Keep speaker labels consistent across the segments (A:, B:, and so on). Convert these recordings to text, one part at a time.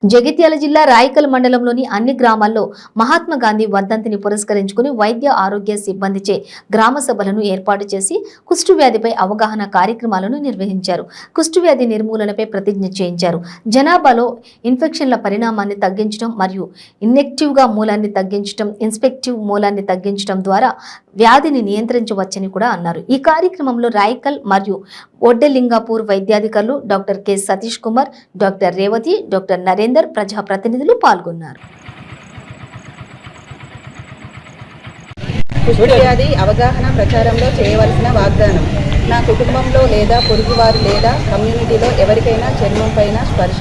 A: జగిత్యాల జిల్లా రాయకల్ మండలంలోని అన్ని గ్రామాల్లో మహాత్మా గాంధీ వర్ధంతిని పురస్కరించుకుని వైద్య ఆరోగ్య సిబ్బందిచే గ్రామ సభలను ఏర్పాటు చేసి కుష్ఠవ్యాధిపై అవగాహన కార్యక్రమాలను నిర్వహించారు. కుష్ఠవ్యాధి నిర్మూలనపై ప్రతిజ్ఞ చేయించారు. జనాభాలో ఇన్ఫెక్షన్ల పరిణామాన్ని తగ్గించడం మరియు ఇన్ఎక్టివ్గా మూలాన్ని తగ్గించడం, ఇన్స్పెక్టివ్ మూలాన్ని తగ్గించడం ద్వారా వ్యాధిని నియంత్రించవచ్చని కూడా అన్నారు. ఈ కార్యక్రమంలో రాయకల్ మరియు ఒడ్డెలింగాపూర్ వైద్యాధికారులు doctor K Satish Kumar, doctor Revathi, doctor Narender, ప్రజాప్రతినిధులు పాల్గొన్నారు.
B: కుష్ఠవ్యాధి అవగాహన ప్రచారంలో చేయవలసిన వాగ్దానం. నా కుటుంబంలో లేదా పొరుగువారు లేదా కమ్యూనిటీలో ఎవరికైనా చర్మం పైన స్పర్శ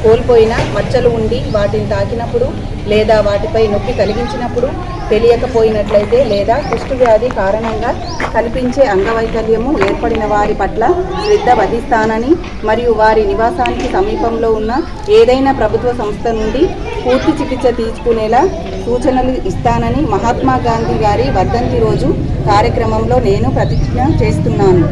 B: కోల్పోయిన మచ్చలు ఉండి వాటిని తాకినప్పుడు లేదా వాటిపై నొప్పి కలిగించినప్పుడు తెలియకపోయినట్లయితే లేదా కుష్ఠవ్యాధి కారణంగా కనిపించే అంగవైకల్యము ఏర్పడిన వారి పట్ల శ్రద్ధ వహిస్తానని మరియు వారి నివాసానికి సమీపంలో ఉన్న ఏదైనా ప్రభుత్వ సంస్థ నుండి పూర్తి చికిత్స తీసుకునేలా సూచనలు ఇస్తానని మహాత్మా గాంధీ గారి వర్ధంతి రోజు కార్యక్రమంలో నేను ప్రతిజ్ఞ చేస్తున్నాను.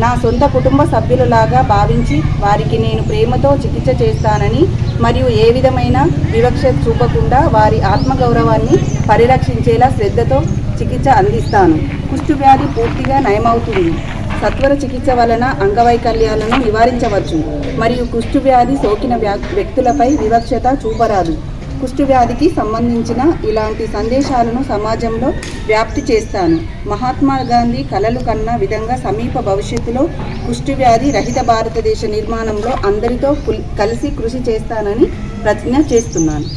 B: నా సొంత కుటుంబ సభ్యులలాగా భావించి వారికి నేను ప్రేమతో చికిత్స చేస్తానని మరియు ఏ విధమైన వివక్ష చూపకుండా వారి ఆత్మగౌరవాన్ని పరిరక్షించేలా శ్రద్ధతో చికిత్స అందిస్తాను. కుష్ఠవ్యాధి పూర్తిగా నయమవుతుంది. సత్వర చికిత్స వలన అంగవైకల్యాలను నివారించవచ్చు మరియు కుష్ఠవ్యాధి సోకిన వ్యక్తులపై వివక్షత చూపరాదు. కుష్ఠవ్యాధికి సంబంధించిన ఇలాంటి సందేశాలను సమాజంలో వ్యాప్తి చేస్తాను. మహాత్మా గాంధీ కలలు కన్న విధంగా సమీప భవిష్యత్తులో కుష్ఠవ్యాధి రహిత భారతదేశ నిర్మాణంలో అందరితో కలిసి కృషి చేస్తానని ప్రతిజ్ఞ చేస్తున్నాను.